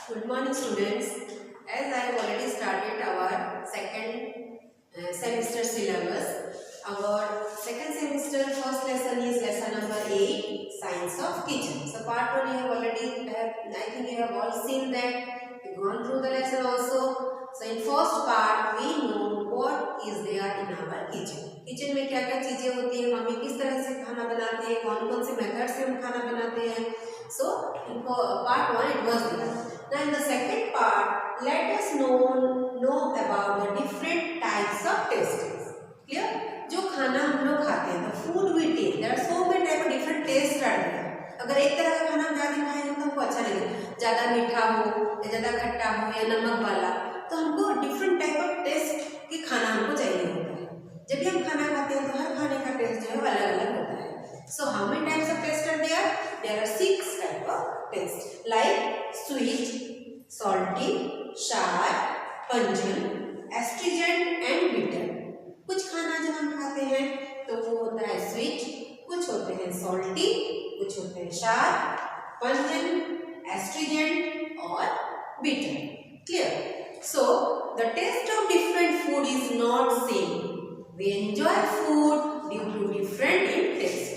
Good morning, students. As I have already started our second semester syllabus, our second semester first lesson is lesson number 8, Science of Kitchen. So part 1 you have already, I think you have all seen that, you gone through the lesson also. So in first part we know what is there in our kitchen. Kitchen में क्या क्या चीजें होती है, mummy किस तरह से खाना बनाते हैं, कौन कौन से मेथड से हम खाना बनाते हैं. So in part 1 it was there. Now in the second part, let us know about the different types of tastes. Clear? जो खाना हम लोग खाते हैं, the food we take, there are so many type of different taste are there. अगर एक तरह का खाना हम ज़्यादा खाएंगे तो हमको अच्छा लगेगा, ज़्यादा मीठा हो या ज़्यादा खट्टा हो या नमक वाला, तो हमको डिफरेंट टाइप ऑफ टेस्ट के खाना हमको चाहिए होता है. जब भी हम खाना खाते हैं तो हर खाने का टेस्ट जो है वो अलग अलग होता है. So how many types of taste are there? There are 6 type of taste, like sweet, salty, sour, pungent, astringent and bitter. कुछ खाना जब हम खाते हैं तो वो होता है स्वीट, कुछ होते हैं सॉल्टी, कुछ होते हैं शार, पंजन, एस्ट्रीजेंट और bitter. Clear? So the taste of different food is not same. We enjoy food due to different in taste.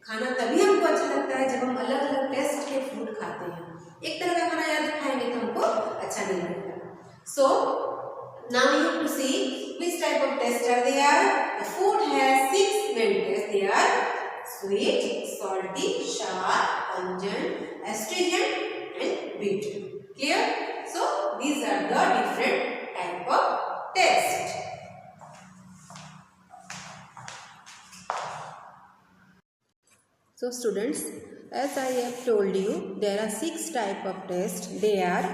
खाना तभी हमको अच्छा लगता है जब हम अलग अलग टेस्ट के फूड खाते हैं. एक तरह का खाना याद खाएंगे तो हमको अच्छा नहीं लगेगा. So now we have to see which type of taste are there. The food has 6 main tastes. They are sweet, salty, sour, pungent, astringent and bitter. Clear? So these are the different type of taste. So students, as I have told you, there are 6 type of taste. They are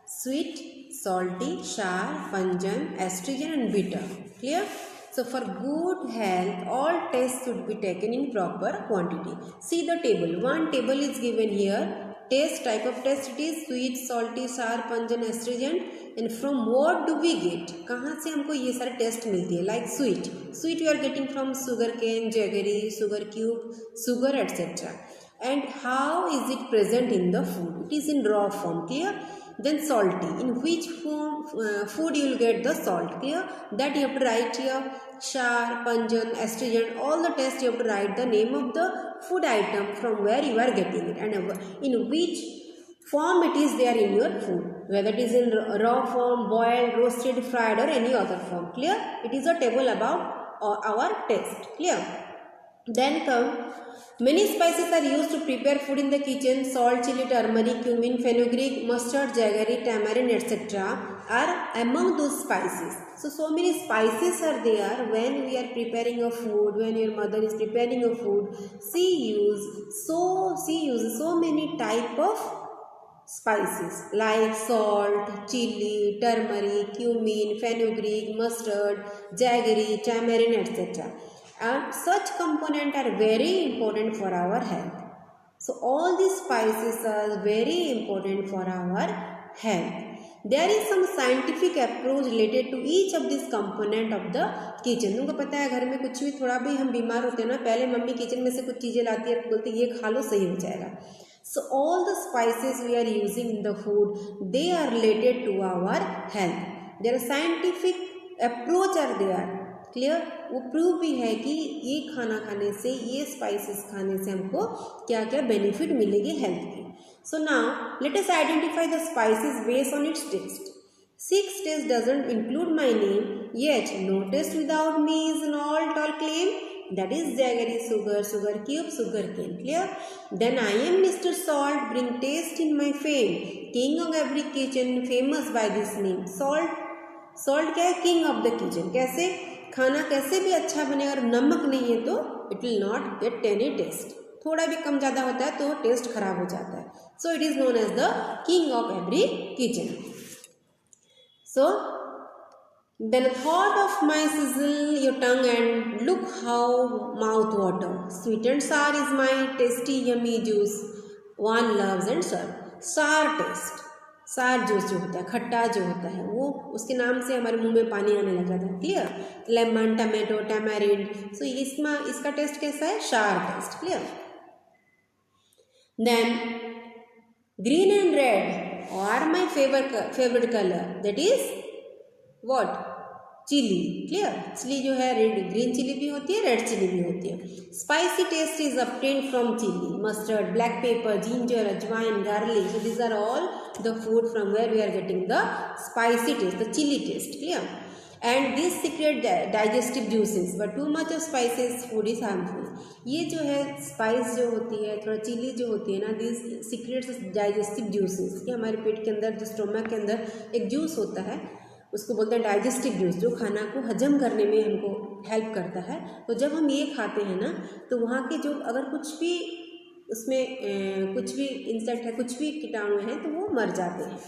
sweet, salty, sour, pungent, astringent and bitter. Clear? So for good health, all tastes should be taken in proper quantity. See the table. One table is given here. Taste, type of taste it is sweet, salty, sour, pungent, astringent. And from what do we get? कहाँ से हमको ये सारे test मिलती है? Like sweet. Sweet we are getting from sugar cane, jaggery, sugar cube, sugar etc. And how is it present in the food? It is in raw form. Clear? Then salty. In which form food you will get the salt? Clear? That you have to write here. Sour, pungent, astringent, all the tests you have to write the name of the food item from where you are getting it and in which form it is there in your food, whether it is in raw form, boiled, roasted, fried or any other form. Clear? It is a table about our taste. Clear? Then come, many spices are used to prepare food in the kitchen. Salt, chili, turmeric, cumin, fenugreek, mustard, jaggery, tamarind, etc. are among those spices. So many spices are there when we are preparing a food, when your mother is preparing a food. She uses so many type of spices like salt, chili, turmeric, cumin, fenugreek, mustard, jaggery, tamarind, etc. And such components are very important for our health. So all these spices are very important for our health. There is some scientific approach related to each of these component of the kitchen. तुमको पता है घर में कुछ भी थोड़ा भी हम बीमार होते हैं ना, पहले मम्मी किचन में से कुछ चीज़ें लाती है, बोलती है ये खा लो सही हो जाएगा. So all the spices we are using in the food, they are related to our health. There are scientific approach are there. Clear? वो प्रूव भी है कि ये खाना खाने से, ये स्पाइसेस खाने से हमको क्या क्या बेनिफिट मिलेगी हेल्थ की. So now let us identify the spices based on its taste. 6 taste doesn't include my name, yet no taste without me is an all-tall claim. That is jaggery, sugar cube, sugar cane. Clear? Then I am Mr. Salt, bring taste in my fame. King of every kitchen, famous by this name. Salt क्या है? King of the kitchen. कैसे? खाना कैसे भी अच्छा बने, अगर नमक नहीं है तो it will not get any taste. थोड़ा भी कम ज़्यादा होता है तो टेस्ट खराब हो जाता है. So it is known as the king of every kitchen. So then thought of my sizzle your tongue and look how mouth water. Sweet and sour is my tasty yummy juice one loves and serve. Sour taste, सार juice जो होता है, खट्टा जो होता है, वो उसके नाम से हमारे मुंह में पानी आने लग जाता है. Clear? Lemon, tomato, tamarind. So इसका टेस्ट कैसा है? Sour taste. Clear? Then green and red or my favorite color, that is what? Chilli. Clear. Chilli जो है रेड ग्रीन चिली भी होती है, रेड चिली भी होती है. Spicy taste is obtained from chilli, mustard, black pepper, ginger, ajwain, garlic. So these are all the food from where we are getting the spicy taste, the chili taste. Clear. And these secret digestive juices, but too much of spices food is harmful. ये जो है spice जो होती है, थोड़ा chilli जो होती है ना, दिस सीक्रेट्स डाइजेस्टिव जूसेस, ये हमारे पेट के अंदर जो स्टोमक के अंदर एक जूस होता है, उसको बोलते हैं डाइजेस्टिव जूस, जो खाना को हजम करने में हमको हेल्प करता है. तो जब हम ये खाते हैं ना, तो वहाँ के जो अगर कुछ भी उसमें कुछ भी इंसेक्ट है, कुछ भी कीटाणु हैं, तो वो मर जाते हैं.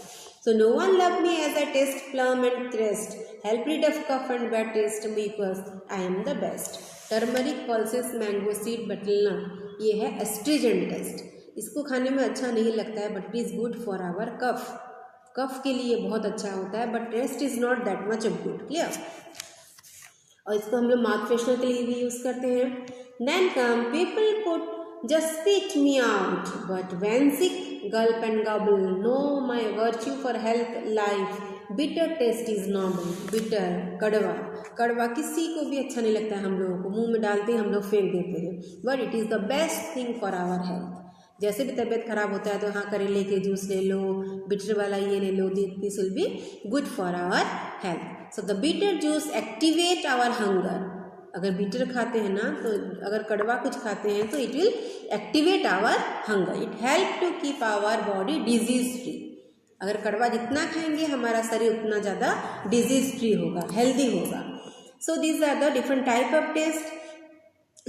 So no one loved me as I taste plum and crest, help rid of cough and bad taste mucus, I am the best. Turmeric, pulses, mango seed, betel nut, ये है एस्ट्रीजेंट टेस्ट. इसको खाने में अच्छा नहीं लगता है, but it is good for our cough. Cough के लिए बहुत अच्छा होता है, but taste is not that much of good. Clear. और इसको हम लोग माउथ फ्रेशनर के लिए भी यूज़ करते हैं. Then come people put just spit me out, but when sick, gulp and gobble. No, my virtue for health, life. Bitter taste is normal. Bitter, कड़वा. कड़वा किसी को भी अच्छा नहीं लगता है, हम लोगों को मुंह में डालते हैं, हम लोग फेंक देते हैं. But it is the best thing for our health. जैसे भी तबीयत खराब होता है तो हाँ करेले के जूस ले लो, बिटर वाला ये ले लो, this will be good for our health. So the bitter juice activate our hunger. अगर बीटर खाते हैं ना, तो अगर कड़वा कुछ खाते हैं तो it will activate our hunger. It help to keep our body disease free. अगर कड़वा जितना खाएंगे हमारा शरीर उतना ज़्यादा डिजीज फ्री होगा, हेल्दी होगा. So these are the different type of taste.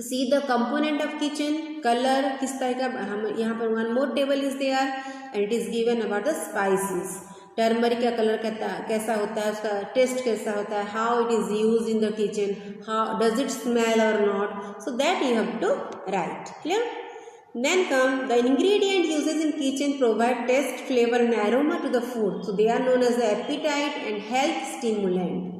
See the component of kitchen. Colour किस तरह का, हम यहाँ पर one more table is there and it is given about the spices. Turmeric का कलर कैसा होता है, उसका टेस्ट कैसा होता है, how it is use in the kitchen, how does it smell और not, so that you have to write. Clear. Then come the ingredient uses in kitchen provide taste, flavour and aroma to the food. So they are known as the appetite and health stimulant.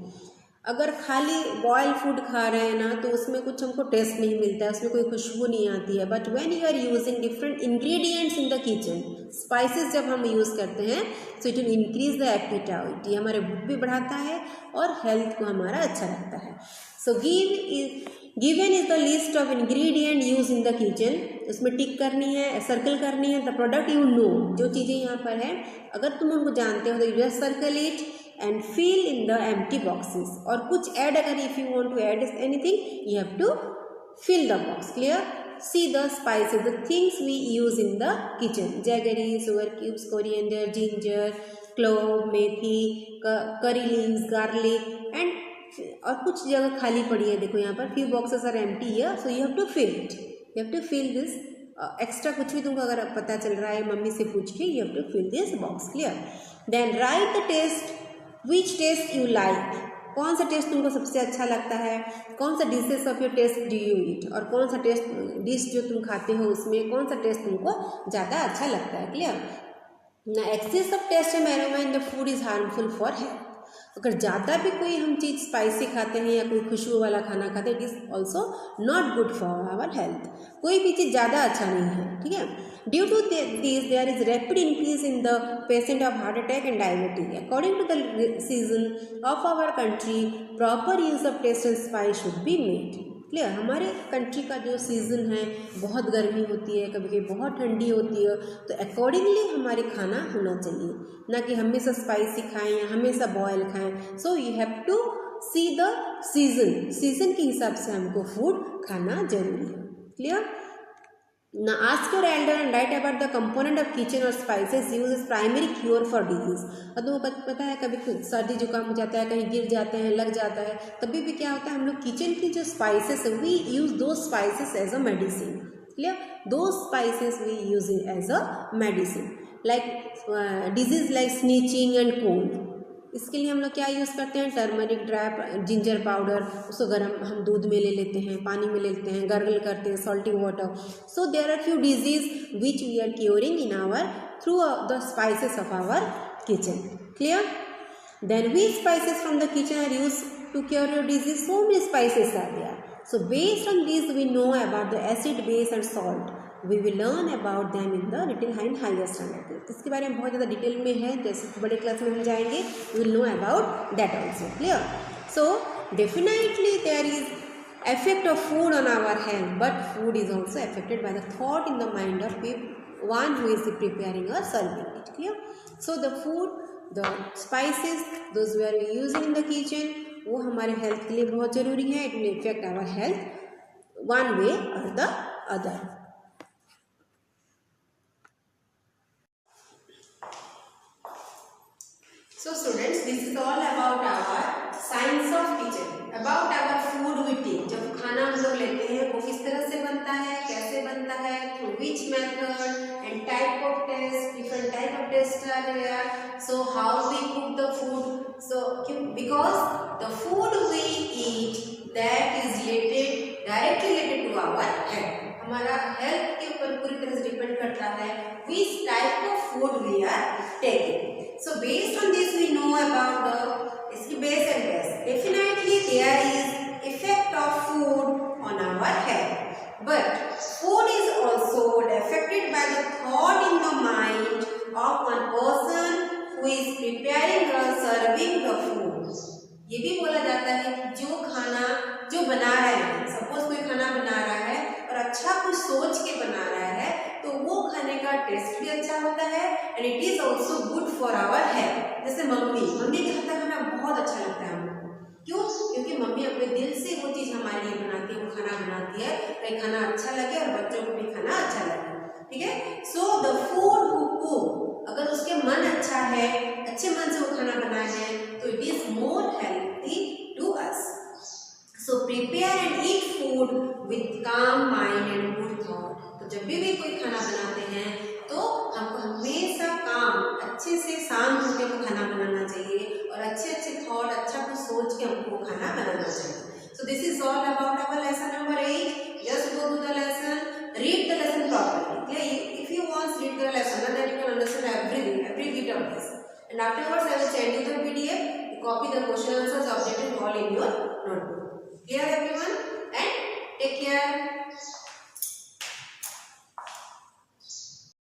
अगर खाली boil food खा रहे हैं ना, तो उसमें कुछ हमको टेस्ट नहीं मिलता है, उसमें कोई खुशबू नहीं आती है. But when you are using different ingredients in the kitchen, spices जब हम यूज़ करते हैं, so it will increase the appetite. ये हमारे भूख भी बढ़ाता है और हेल्थ को हमारा अच्छा रखता है. So given is the list of ingredient use in the kitchen. उसमें टिक करनी है, सर्कल करनी है. द प्रोडक्ट यू नो, जो चीज़ें यहाँ पर है अगर तुम उनको जानते हो तो you just circle it and fill in the empty boxes. और कुछ ऐड, अगर if you want to add anything, you have to fill the box. Clear. See the spices, the things we use in the kitchen. Jaggery, sugar cubes, coriander, ginger, clove, methi, curry leaves, garlic, and और कुछ जगह खाली पड़ी है. देखो यहाँ पर few boxes are empty here, so you have to fill it. You have to fill this. Extra कुछ भी तुमको अगर पता चल रहा है मम्मी से पूछ के, you have to fill this box. Clear. Then write the taste. Which taste you like? कौन सा टेस्ट तुमको सबसे अच्छा लगता है, कौन सा dishes of your taste do you eat, और कौन सा टेस्ट डिश जो तुम खाते हो उसमें कौन सा टेस्ट तुमको ज़्यादा अच्छा लगता है. Clear. No excess of taste and aroma in the food is harmful for health. अगर ज़्यादा भी कोई हम चीज़ स्पाइसी खाते हैं या कोई खुशबू वाला खाना खाते हैं, it is also not good for our health. कोई भी चीज़ ज़्यादा अच्छा नहीं है. ठीक है. Due to these, there is rapid increase in the patient of heart attack and diabetes. According to the season of our country, proper use of taste and spice should be made. Clear. हमारे country का जो season है, बहुत गर्मी होती है, कभी कभी बहुत ठंडी होती है, तो अकॉर्डिंगली हमारे खाना होना चाहिए, ना कि हमेशा स्पाइसी खाएं या हमेशा बॉयल खाएं. So you have to see the season के हिसाब से हमको फूड खाना जरूरी है. Clear. Now ask your elder and write about the component of kitchen or spices used as primary cure for disease. और तुमको पता है कभी सर्दी जुकाम हो जाता है, कहीं गिर जाते हैं, लग जाता है, तभी भी क्या होता है, हम लोग किचन की जो स्पाइसेस है, we use those spices as a medicine. Clear. Those spices we use as a medicine. Like disease like sneezing and cold, इसके लिए हम लोग क्या यूज़ करते हैं, टर्मरिक, ड्राई जिंजर पाउडर, उसको गर्म हम दूध में ले लेते हैं, पानी में ले लेते हैं, गर्गल करते हैं, salty water. So there are few disease which we are curing in our through the spices of our kitchen. Clear. Then we spices from the kitchen are use to cure your disease. So many spices are there. So based on this we know about the acid, base and salt. We will learn about them in the little and higher standard. इसके बारे में बहुत ज़्यादा detail में है, जैसे बड़े class में हम जाएंगे we will know about that also. Clear? So definitely there is effect of food on our health, but food is also affected by the thought in the mind of one who is preparing or serving it. Clear? So the food, the spices, those we are using in the kitchen, वो हमारे health के लिए बहुत ज़रूरी है. It will affect our health one way or the other. So students, this is all about our science of kitchen, about our food we take. जब खाना हम लोग लेते हैं वो किस तरह से बनता है, कैसे बनता है, through which method and type of test, different type of tests are there. So how we cook the food. So because the food we eat that is related, directly related to our health. हमारा health के ऊपर पूरी तरह से depend करता है which type of food we are taking. So based on this we know about the इसकी base and test. Definitely there is effect of food on our health, but food is also affected by the thought in the mind of one person who is preparing or serving the food. ये भी बोला जाता है कि जो खाना जो बना रहा है, सपोज कोई खाना बना रहा है और अच्छा कुछ सोच के बना रहा है तो वो खाने का टेस्ट भी अच्छा होता है and it is also good for our health. जैसे मम्मी के हाथ का खाना बहुत अच्छा लगता है हमको. क्यों? क्योंकि मम्मी अपने दिल से वो चीज़ हमारे लिए बनाती है, वो खाना बनाती है ताकि खाना अच्छा लगे और बच्चों को भी खाना अच्छा लगे. ठीक है? So the food who cook, अगर उसके मन अच्छा है, अच्छे मन से वो खाना बनाए हैं तो it is more healthy to us. So prepare and eat food with calm mind and good thought. तो जब भी कोई खाना बनाते हैं तो हमको हमेशा काम अच्छे से शांत होकर वो खाना बनाना चाहिए और अच्छे अच्छे थॉट, अच्छा कुछ सोच के हमको खाना बनाना चाहिए. So this is all about our lesson number 8. Just go to the lesson, read the lesson properly. Okay? If you once read the lesson, then you can understand everything, every bit of this. And afterwards, I will send you the PDF. You copy the question answers, updated all in your notebook. Clear everyone? And take care.